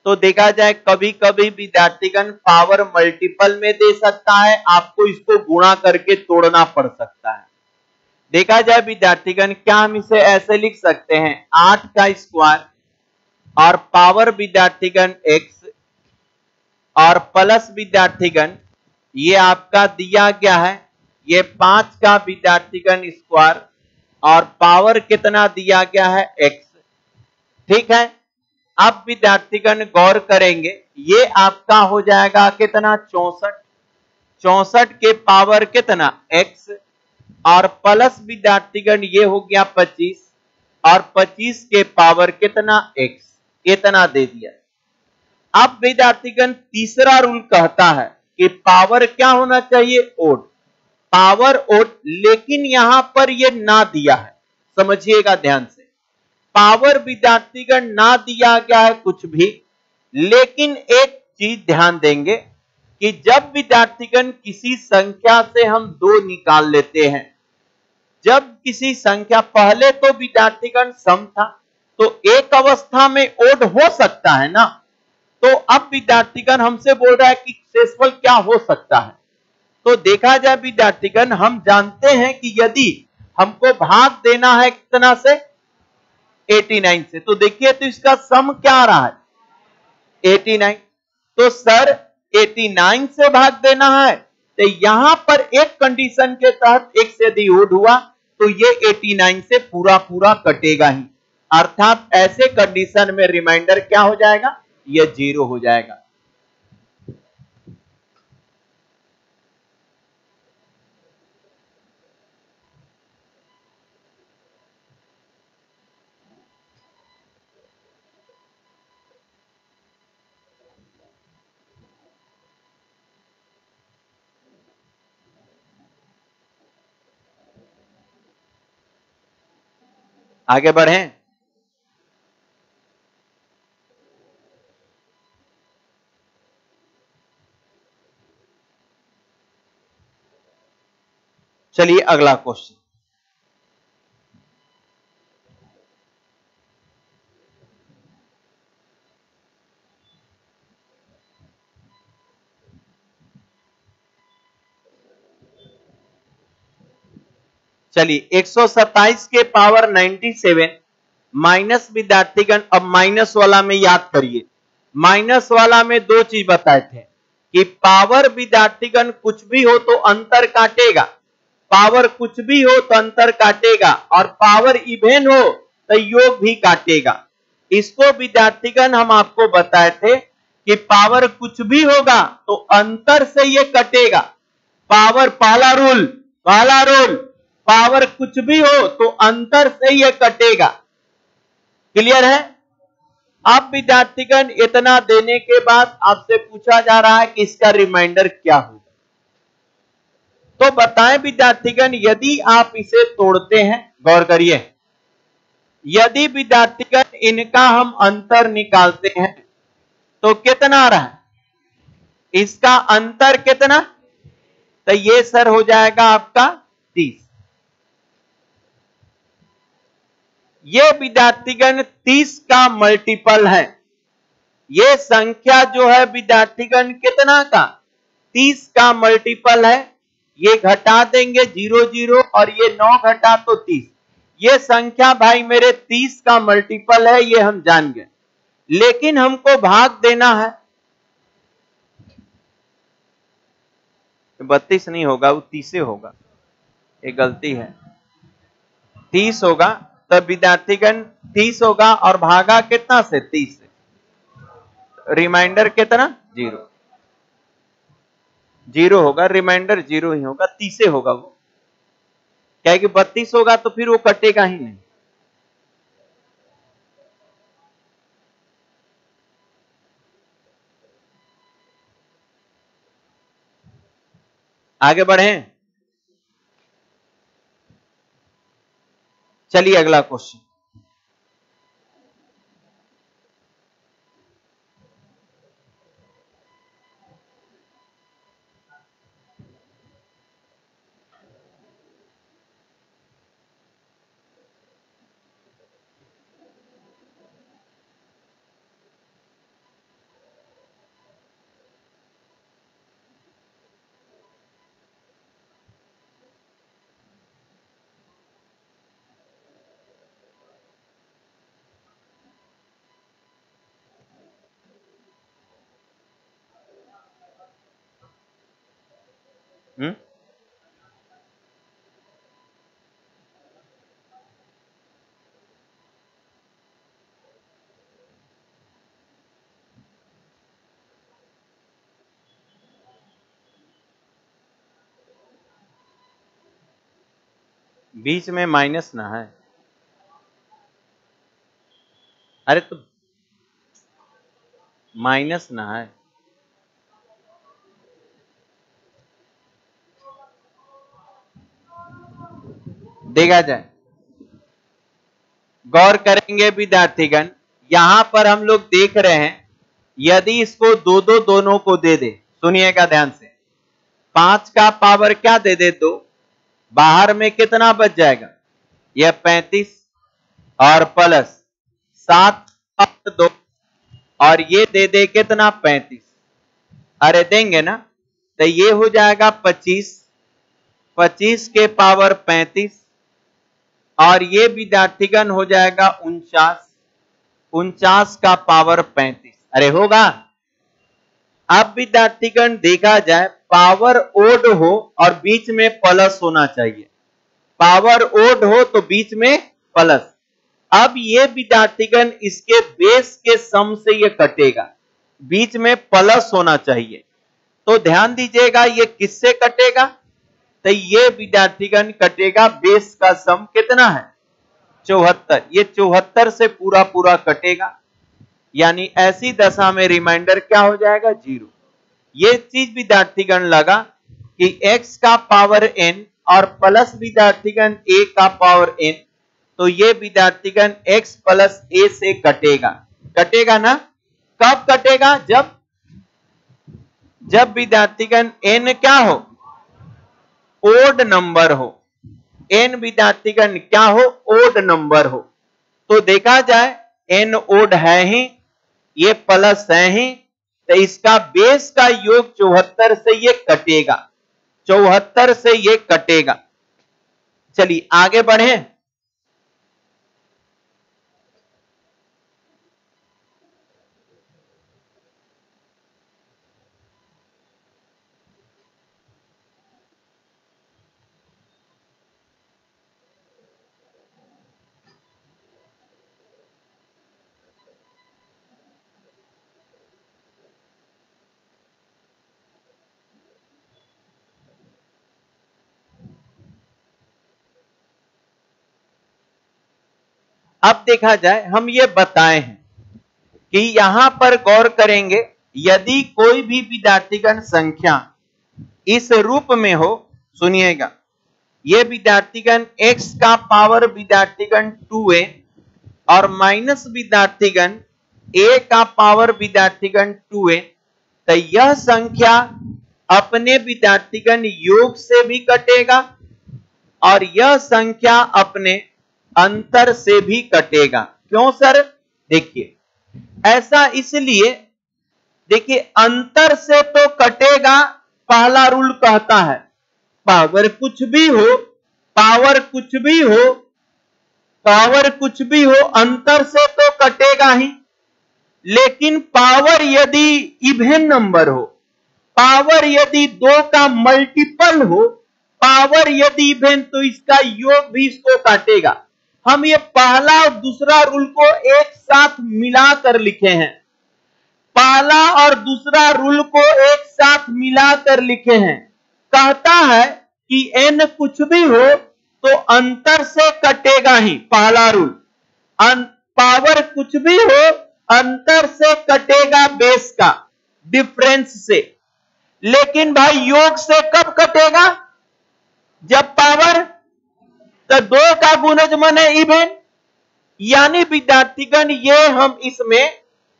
तो देखा जाए कभी कभी विद्यार्थीगण पावर मल्टीपल में दे सकता है, आपको इसको गुणा करके तोड़ना पड़ सकता है। देखा जाए विद्यार्थीगण, क्या हम इसे ऐसे लिख सकते हैं, 8 का स्क्वायर और पावर विद्यार्थीगण x और प्लस विद्यार्थीगण ये आपका दिया गया है, ये 5 का विद्यार्थीगण स्क्वायर और पावर कितना दिया गया है? x। ठीक है, अब विद्यार्थीगण गौर करेंगे, ये आपका हो जाएगा कितना? 64। 64 के पावर कितना? x, और प्लस विद्यार्थीगण ये हो गया 25, और 25 के पावर कितना? x। इतना दे दिया। अब विद्यार्थीगण तीसरा रूल कहता है कि पावर क्या होना चाहिए? ओड, पावर ओड, लेकिन यहां पर ये ना दिया है, समझिएगा ध्यान से। पावर विद्यार्थीगण ना दिया गया है कुछ भी, लेकिन एक चीज ध्यान देंगे कि जब विद्यार्थीगण किसी संख्या से हम 2 निकाल लेते हैं, जब किसी संख्या, पहले तो विद्यार्थीगण सम था तो एक अवस्था में ओड हो सकता है ना, तो अब विद्यार्थीगण हमसे बोल रहा है कि शेषफल क्या हो सकता है। तो देखा जाए विद्यार्थीगण, हम जानते हैं कि यदि हमको भाग देना है कितना से? 89 से, तो देखिए तो इसका सम क्या आ रहा है? 89। तो सर 89 से भाग देना है, तो यहां पर एक कंडीशन के तहत एक से यदि ओड हुआ तो ये 89 से पूरा पूरा कटेगा ही, अर्थात ऐसे कंडीशन में रिमाइंडर क्या हो जाएगा, ये 0 हो जाएगा। आगे बढ़ें। चलिए अगला क्वेश्चन। चलिए 127 के पावर 97 माइनस विद्यार्थीगण, अब माइनस वाला में याद करिए, माइनस वाला में दो चीज बताए थे कि पावर विद्यार्थीगण कुछ भी हो तो अंतर काटेगा, पावर कुछ भी हो तो अंतर काटेगा, और पावर इवेन हो तो योग भी काटेगा। इसको विद्यार्थीगण हम आपको बताए थे कि पावर कुछ भी होगा तो अंतर से ये कटेगा, पावर पहला रूल पावर कुछ भी हो तो अंतर से ये कटेगा। क्लियर है? अब विद्यार्थीगण इतना देने के बाद आपसे पूछा जा रहा है कि इसका रिमाइंडर क्या होगा, तो बताएं विद्यार्थीगण, यदि आप इसे तोड़ते हैं, गौर करिए, यदि विद्यार्थीगण इनका हम अंतर निकालते हैं तो कितना आ रहा है, इसका अंतर कितना, तो ये सर हो जाएगा आपका 30। ये विद्यार्थीगण 30 का मल्टीपल है, ये संख्या जो है विद्यार्थीगण कितना का, 30 का मल्टीपल है। ये घटा देंगे 0 0 और ये 9 घटा तो 30, ये संख्या भाई मेरे 30 का मल्टीपल है, ये हम जान गए, लेकिन हमको भाग देना है, 32 नहीं होगा, वो 30 होगा, ये गलती है, 30 होगा, तब विद्यार्थीगण 30 होगा और भागा कितना से, 30 से, रिमाइंडर कितना, 0 0 होगा, रिमाइंडर 0 ही होगा, 30 होगा वो, क्या है कि 32 होगा तो फिर वो कटेगा ही नहीं। आगे बढ़ें। चलिए अगला क्वेश्चन। हम्म, बीच में माइनस ना है, अरे तो माइनस ना है, देखा जाए, गौर करेंगे विद्यार्थीगण, यहां पर हम लोग देख रहे हैं, यदि इसको दो दो दोनों को दे दे, सुनिएगा ध्यान से, 5 का पावर क्या दे दे, 2, बाहर में कितना बच जाएगा, यह 35 और प्लस 7 और 2, और ये दे दे कितना, 35, अरे देंगे ना, तो ये हो जाएगा 25, 25 के पावर 35, और ये विद्यार्थीगण हो जाएगा 49, 49 का पावर 35, अरे होगा, अब विद्यार्थीगण देखा जाए पावर ओड हो और बीच में प्लस होना चाहिए, पावर ओड हो तो बीच में प्लस। अब ये विद्यार्थीगण इसके बेस के सम से ये कटेगा, बीच में प्लस होना चाहिए। तो ध्यान दीजिएगा ये किससे कटेगा, तो ये विद्यार्थीगण कटेगा बेस का सम कितना है 74, ये 74 से पूरा पूरा कटेगा, यानी ऐसी दशा में रिमाइंडर क्या हो जाएगा 0। ये चीज विद्यार्थीगण लगा कि x का पावर n और प्लस विद्यार्थीगण a का पावर n, तो ये विद्यार्थीगण x प्लस a से कटेगा, कटेगा ना। कब कटेगा, जब विद्यार्थीगण n क्या हो ओड नंबर हो, n विद्यार्थीगण क्या हो ओड नंबर हो। तो देखा जाए n ओड है ही, ये प्लस है ही, तो इसका बेस का योग 74 से ये कटेगा, 74 से ये कटेगा। चलिए आगे बढ़े। अब देखा जाए हम ये बताए हैं कि यहां पर गौर करेंगे, यदि कोई भी विद्यार्थीगण संख्या इस रूप में हो, सुनिएगा, ये विद्यार्थीगण x का पावर विद्यार्थीगण 2a और माइनस विद्यार्थीगण a का पावर विद्यार्थीगण 2a, तो यह संख्या अपने विद्यार्थीगण योग से भी कटेगा और यह संख्या अपने अंतर से भी कटेगा। क्यों सर, देखिए ऐसा इसलिए, देखिए अंतर से तो कटेगा, पहला रूल कहता है पावर कुछ भी हो, पावर कुछ भी हो, पावर कुछ भी हो, अंतर से तो कटेगा ही। लेकिन पावर यदि इवन नंबर हो, पावर यदि 2 का मल्टीपल हो, पावर यदि इवन, तो इसका योग भी इसको काटेगा। हम ये पहला और दूसरा रूल को एक साथ मिलाकर लिखे हैं, पहला और दूसरा रूल को एक साथ मिलाकर लिखे हैं। कहता है कि n कुछ भी हो तो अंतर से कटेगा ही, पहला रूल, पावर कुछ भी हो अंतर से कटेगा बेस का, डिफरेंस से। लेकिन भाई योग से कब कटेगा, जब पावर, तो 2 का गुणजमन है इवन, यानी विद्यार्थीगण ये हम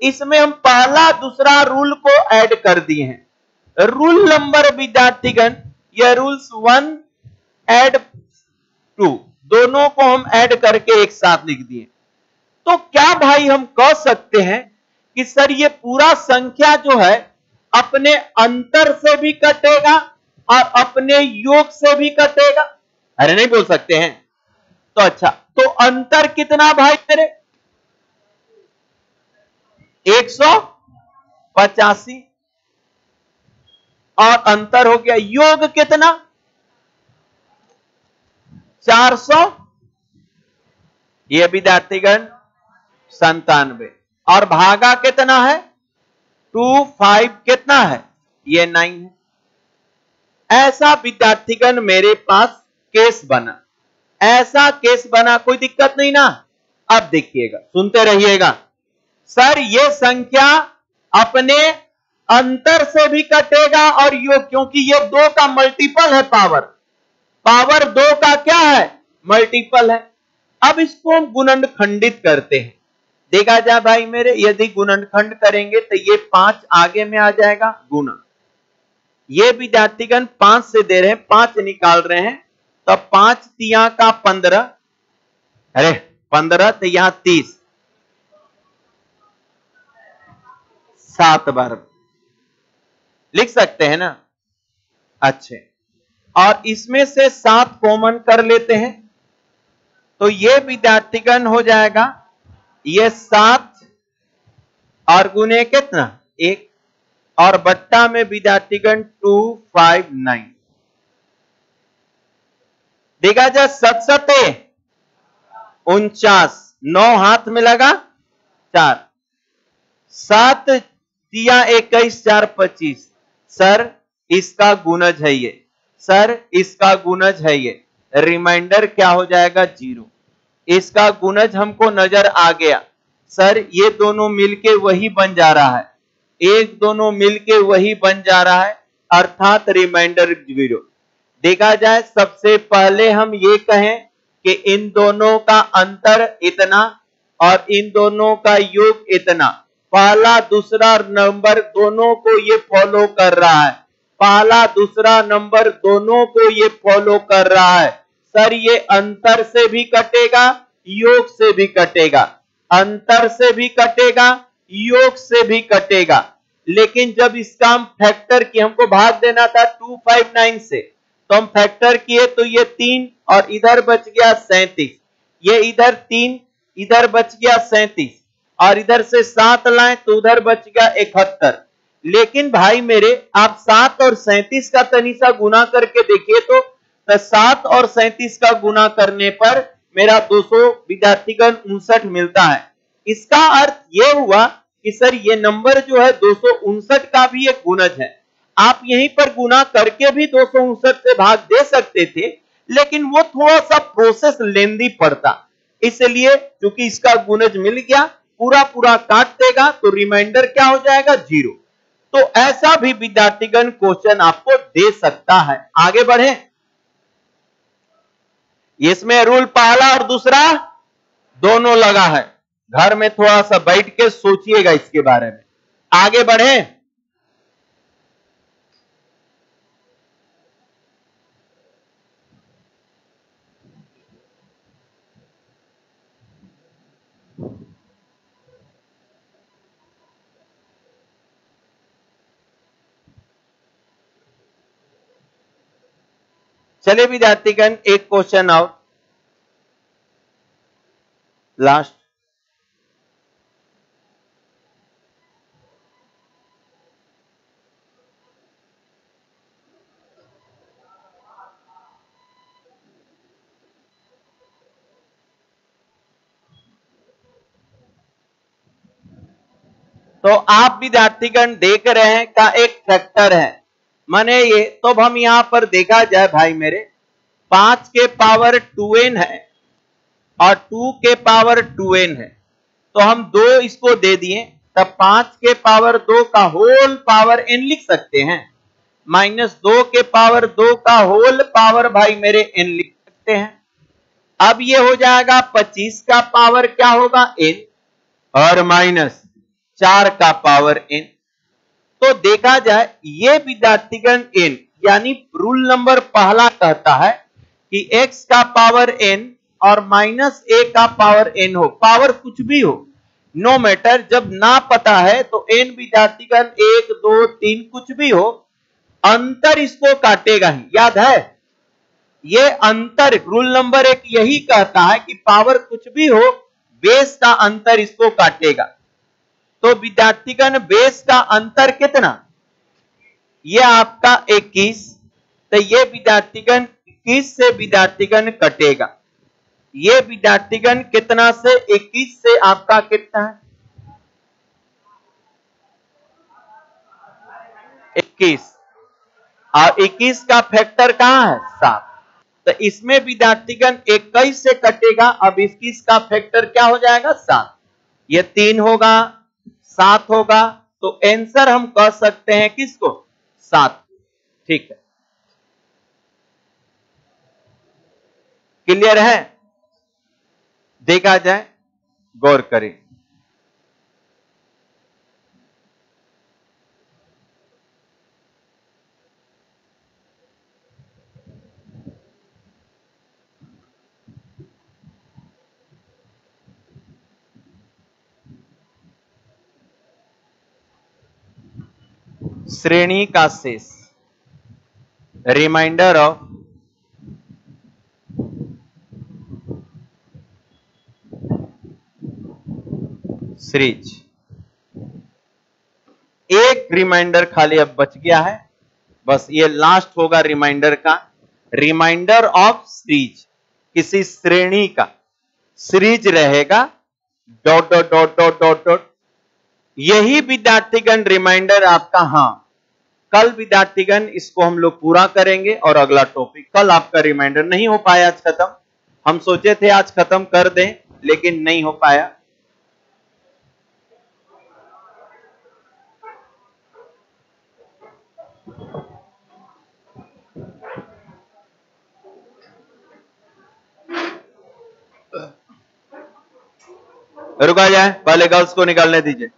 इसमें हम पहला दूसरा रूल को ऐड कर दिए हैं। रूल नंबर विद्यार्थीगण, ये रूल्स 1 ऐड 2, दोनों को हम ऐड करके एक साथ लिख दिए। तो क्या भाई हम कह सकते हैं कि सर ये पूरा संख्या जो है अपने अंतर से भी कटेगा और अपने योग से भी कटेगा? अरे नहीं बोल सकते हैं। तो अच्छा, तो अंतर कितना भाई मेरे 185 और अंतर हो गया, योग कितना 400, ये विद्यार्थीगण 97, और भागा कितना है 25, कितना है ये 9 है। ऐसा विद्यार्थीगण मेरे पास केस बना, ऐसा केस बना, कोई दिक्कत नहीं ना। अब देखिएगा, सुनते रहिएगा, सर ये संख्या अपने अंतर से भी कटेगा और योग, क्योंकि ये 2 का मल्टीपल है, पावर 2 का क्या है मल्टीपल है। अब इसको हम गुणनखंडित करते हैं। देखा जाए भाई मेरे, यदि गुणनखंड करेंगे तो ये 5 आगे में आ जाएगा गुना, ये विद्यार्थीगण 5 से दे रहे हैं, 5 निकाल रहे हैं, तो 5 तिया का 15, अरे 15 तो यहां 30, 7 बार लिख सकते हैं ना। अच्छे, और इसमें से 7 कॉमन कर लेते हैं, तो ये विद्यार्थीगण हो जाएगा ये 7 और गुने कितना 1, और बट्टा में विद्यार्थीगण 259। देखा जाए 7 49, 9 हाथ में लगा 4, 7 दिया 21, 4 25। सर इसका गुणज है ये, सर इसका गुणज है ये, रिमाइंडर क्या हो जाएगा 0। इसका गुणज हमको नजर आ गया, सर ये दोनों मिलके वही बन जा रहा है, एक दोनों मिलके वही बन जा रहा है, अर्थात रिमाइंडर 0। देखा जाए सबसे पहले हम ये कहें कि इन दोनों का अंतर इतना और इन दोनों का योग इतना, पहला दूसरा नंबर दोनों को ये फॉलो कर रहा है, पहला दूसरा नंबर दोनों को ये फॉलो कर रहा है। सर ये अंतर से भी कटेगा, योग से भी कटेगा, अंतर से भी कटेगा, योग से भी कटेगा। लेकिन जब इसका हम फैक्टर की, हमको भाग देना था 259 से, तो हम फैक्टर किए तो ये 3 और इधर बच गया 37, ये इधर 3 इधर बच गया 37 और इधर से 7 लाए तो उधर बच गया 71। लेकिन भाई मेरे आप 7 और 37 का तनिसा गुना करके देखिए तो 7 और 37 का गुना करने पर मेरा 200 विद्यार्थीगण 59 मिलता है। इसका अर्थ यह हुआ कि सर ये नंबर जो है 259 का भी एक गुणज है। आप यहीं पर गुना करके भी 259 से भाग दे सकते थे, लेकिन वो थोड़ा सा प्रोसेस लेंदी पड़ता, इसलिए क्योंकि इसका गुणज मिल गया, पूरा पूरा काट देगा तो रिमाइंडर क्या हो जाएगा 0। तो ऐसा भी विद्यार्थीगण क्वेश्चन आपको दे सकता है। आगे बढ़े, इसमें रूल पहला और दूसरा दोनों लगा है, घर में थोड़ा सा बैठ के सोचिएगा इसके बारे में। आगे बढ़े, चलिए विद्यार्थीगण एक क्वेश्चन और लास्ट। तो आप विद्यार्थीगण देख रहे हैं का एक फैक्टर है, माने ये तो अब हम यहां पर देखा जाए भाई मेरे 5 के पावर 2n है और 2 के पावर 2n है, तो हम 2 इसको दे दिए, तब 5 के पावर 2 का होल पावर n लिख सकते हैं, माइनस 2 के पावर 2 का होल पावर भाई मेरे n लिख सकते हैं। अब ये हो जाएगा 25 का पावर क्या होगा n और माइनस 4 का पावर n। तो देखा जाए ये विद्यार्थीगण n, यानी रूल नंबर पहला कहता है कि x का पावर n और माइनस a का पावर n हो, पावर कुछ भी हो, नो मैटर, जब ना पता है तो n विद्यार्थीगण 1 2 3 कुछ भी हो, अंतर इसको काटेगा ही, याद है ये अंतर रूल नंबर 1 यही कहता है कि पावर कुछ भी हो, बेस का अंतर इसको काटेगा। तो विद्यार्थीगण बेस का अंतर कितना, ये आपका 21, तो ये विद्यार्थीगण 21 से विद्यार्थीगण कटेगा, ये विद्यार्थीगण कितना से 21 से आपका कितना है 21 और 21 का फैक्टर कहां है 7, तो इसमें विद्यार्थीगण 21 से कटेगा, अब 21 का फैक्टर क्या हो जाएगा 7, ये 3 होगा 7 होगा, तो आंसर हम कह सकते हैं किसको 7। ठीक है, क्लियर है, देखा जाए गौर करें। श्रेणी का शेष, रिमाइंडर ऑफ सीरीज। एक रिमाइंडर खाली अब बच गया है, बस ये लास्ट होगा रिमाइंडर का, रिमाइंडर ऑफ सीरीज, किसी श्रेणी का सीरीज रहेगा, dot dot dot dot dot dot. यही विद्यार्थीगण रिमाइंडर आपका, हाँ कल विद्यार्थीगण इसको हम लोग पूरा करेंगे और अगला टॉपिक, कल आपका रिमाइंडर नहीं हो पाया आज खत्म, हम सोचे थे आज खत्म कर दें लेकिन नहीं हो पाया। रुका जाए, पहले गर्ल्स को निकालने दीजिए।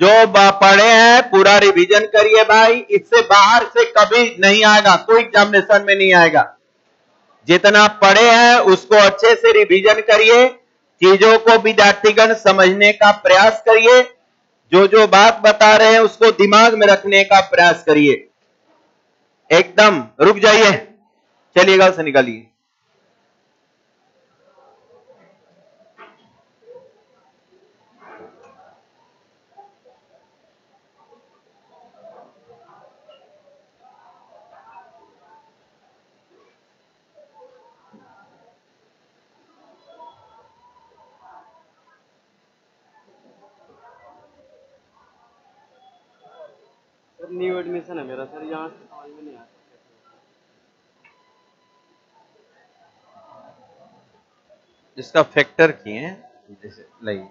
जो पढ़े हैं पूरा रिवीजन करिए भाई, इससे बाहर से कभी नहीं आएगा, कोई एग्जामिनेशन में नहीं आएगा। जितना पढ़े हैं उसको अच्छे से रिवीजन करिए, चीजों को विद्यार्थीगण समझने का प्रयास करिए, जो जो बात बता रहे हैं उसको दिमाग में रखने का प्रयास करिए। एकदम रुक जाइए, चलिएगा उसे निकालिए। सर न्यू एडमिशन है मेरा सर, यहाँ से समझ में नहीं आता। जिसका फैक्टर किए जैसे लाइए,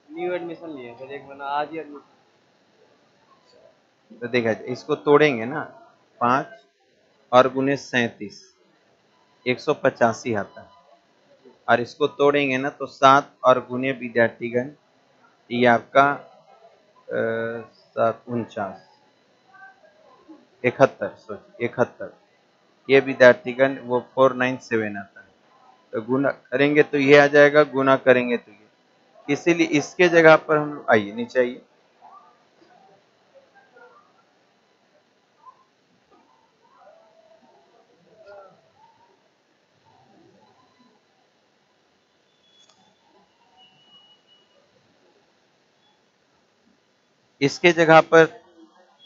न्यू एडमिशन लिए सर, एक महीना आज ही एडमिशन। तो देखा जाए, इसको तोड़ेंगे ना, 5 और गुने 37 185 आता है, और इसको तोड़ेंगे ना तो 7 और गुने विद्यार्थीगण ये आपका 7 49 71, सोचिए 71, ये विद्यार्थीगण वो 497 आता है, तो गुना करेंगे तो ये आ जाएगा, गुना करेंगे तो ये, इसीलिए इसके जगह पर हम लोग आइए नीचे आइए, इसके जगह पर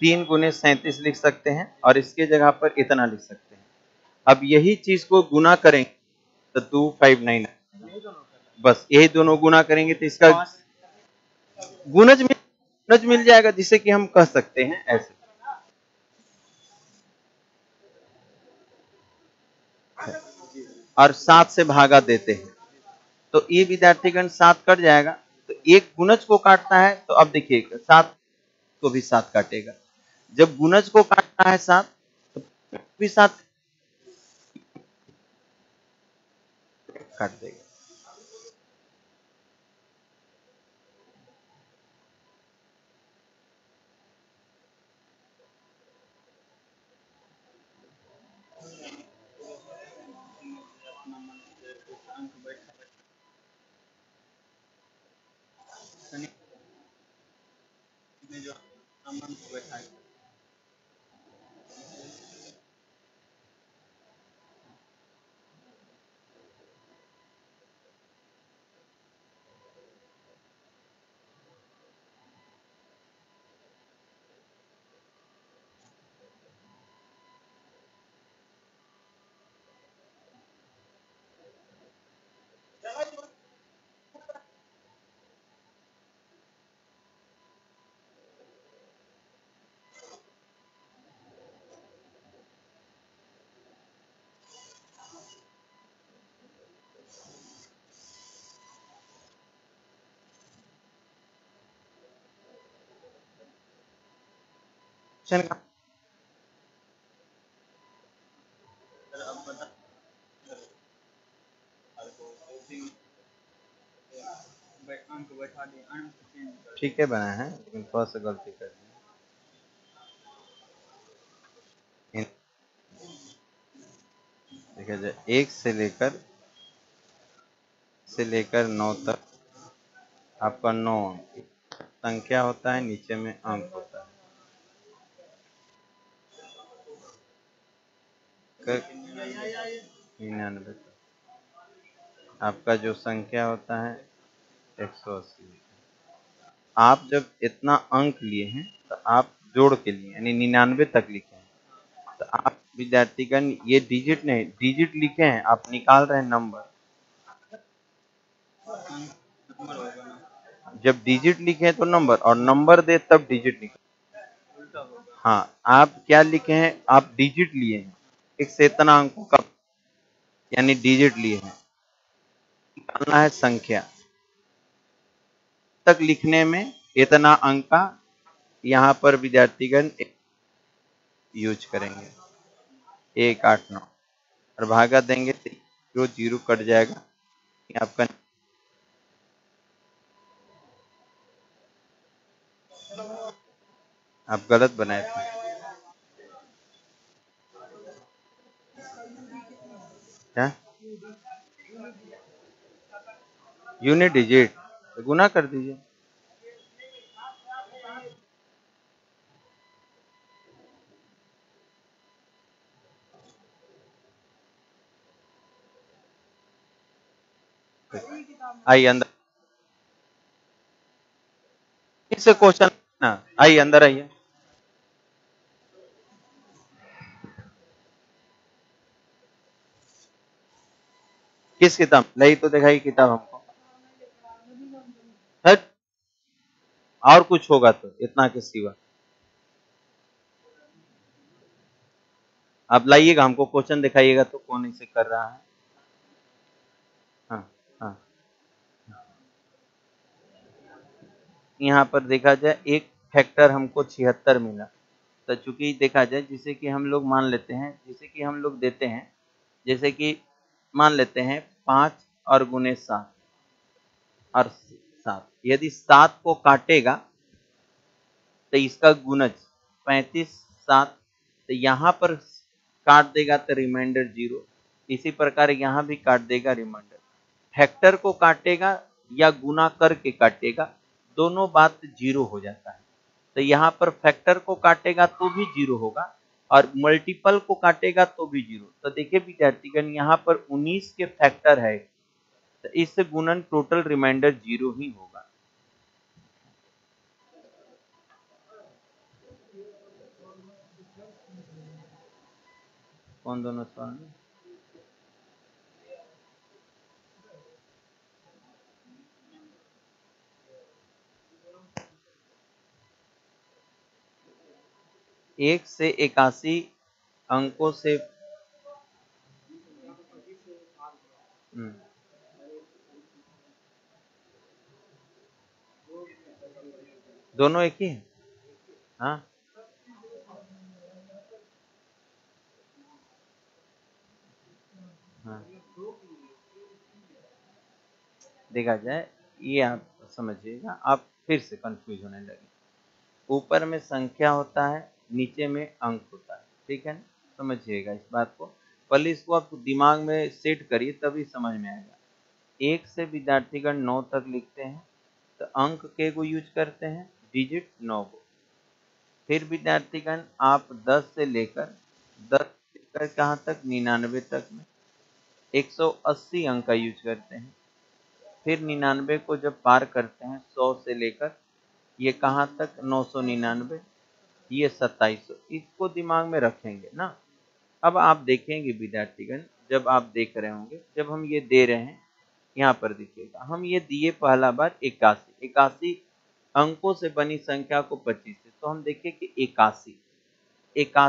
3 गुने 37 लिख सकते हैं और इसके जगह पर इतना लिख सकते हैं। अब यही चीज को गुना करेंगे तो 259, बस यही दोनों गुना करेंगे तो इसका गुणज मिल जाएगा, जिसे कि हम कह सकते हैं ऐसे। और 7 से भागा देते हैं तो ये विद्यार्थीगण 7 कट जाएगा, तो एक गुणज को काटता है, तो अब देखिए 7 को भी 7 काटेगा, जब गुणज को काटना है 7 तो भी 7 काट देगा। ठीक है बना है, लेकिन थोड़ा सा गलती कर दी। देखा जाए 1 से लेकर 9 तक आपका 9 संख्या होता है, नीचे में अंक होता है 99 तक आपका जो संख्या होता है 180। आप जब इतना अंक लिए हैं तो आप जोड़ के लिए यानी 99 तक लिखे हैं, तो आप विद्यार्थीगण ये डिजिट नहीं, डिजिट लिखे हैं, आप निकाल रहे हैं नंबर। जब डिजिट लिखे तो नंबर, और नंबर दे तब डिजिट लिखे। हाँ, आप क्या लिखे हैं, आप डिजिट लिए हैं, एक से इतना अंकों का यानी डिजिट लिए हैं, निकालना है संख्या तक लिखने में इतना अंक का यहाँ पर विद्यार्थीगण यूज करेंगे 189 और भागा देंगे तो जो जीरो कट जाएगा ये आपका। आप गलत बनाए थे, क्या यूनिट डिजिट तो गुना कर दीजिए। आइए अंदर, इससे क्वेश्चन ना, आइए अंदर आइए। किस किताब नहीं तो दिखाई किताब हमको, हट और कुछ होगा तो इतना के सिवा आप लाइएगा, हमको क्वेश्चन दिखाइएगा तो कौन इसे कर रहा है। हाँ हाँ, यहाँ पर देखा जाए एक फैक्टर हमको 76 मिला, तो चूंकि देखा जाए जिसे कि हम लोग मान लेते हैं, जिसे कि हम लोग देते हैं, जैसे कि मान लेते हैं 5 और गुने 7 और 7, यदि 7 को काटेगा तो इसका गुणज 35 7, तो यहाँ पर काट देगा तो रिमाइंडर 0, इसी प्रकार यहाँ भी काट देगा रिमाइंडर। फैक्टर को काटेगा या गुना करके काटेगा, दोनों बात 0 हो जाता है। तो यहाँ पर फैक्टर को काटेगा तो भी 0 होगा और मल्टीपल को काटेगा तो भी 0। तो देखिए विद्यार्थीगण यहाँ पर 19 के फैक्टर है, तो इससे गुणन टोटल रिमाइंडर 0 ही होगा। कौन दोनों सवाल में? एक से 81 अंकों से दोनों एक ही है। हाँ हाँ, देखा जाए ये आप समझिएगा, आप फिर से कंफ्यूज होने लगे। ऊपर में संख्या होता है, नीचे में अंक होता है, ठीक है ना, समझिएगा इस बात को, पहले इसको आप दिमाग में सेट करिए तभी समझ में आएगा। एक से विद्यार्थीगण 9 तक लिखते हैं तो अंक के को यूज करते हैं, डिजिट 9 को। फिर विद्यार्थीगण आप 10 से लेकर कहाँ तक 99 तक में 180 अंक का यूज करते हैं। फिर 99 को जब पार करते हैं 100 से लेकर ये कहाँ तक 999, ये 2700, इसको दिमाग में रखेंगे ना। अब आप देखेंगे विद्यार्थीगण, जब आप देख रहे होंगे, जब हम ये दे रहे हैं यहाँ पर देखिएगा, हम ये दिए पहला बार 81, 81 अंकों से बनी संख्या को 25 से, तो हम देखें कि 81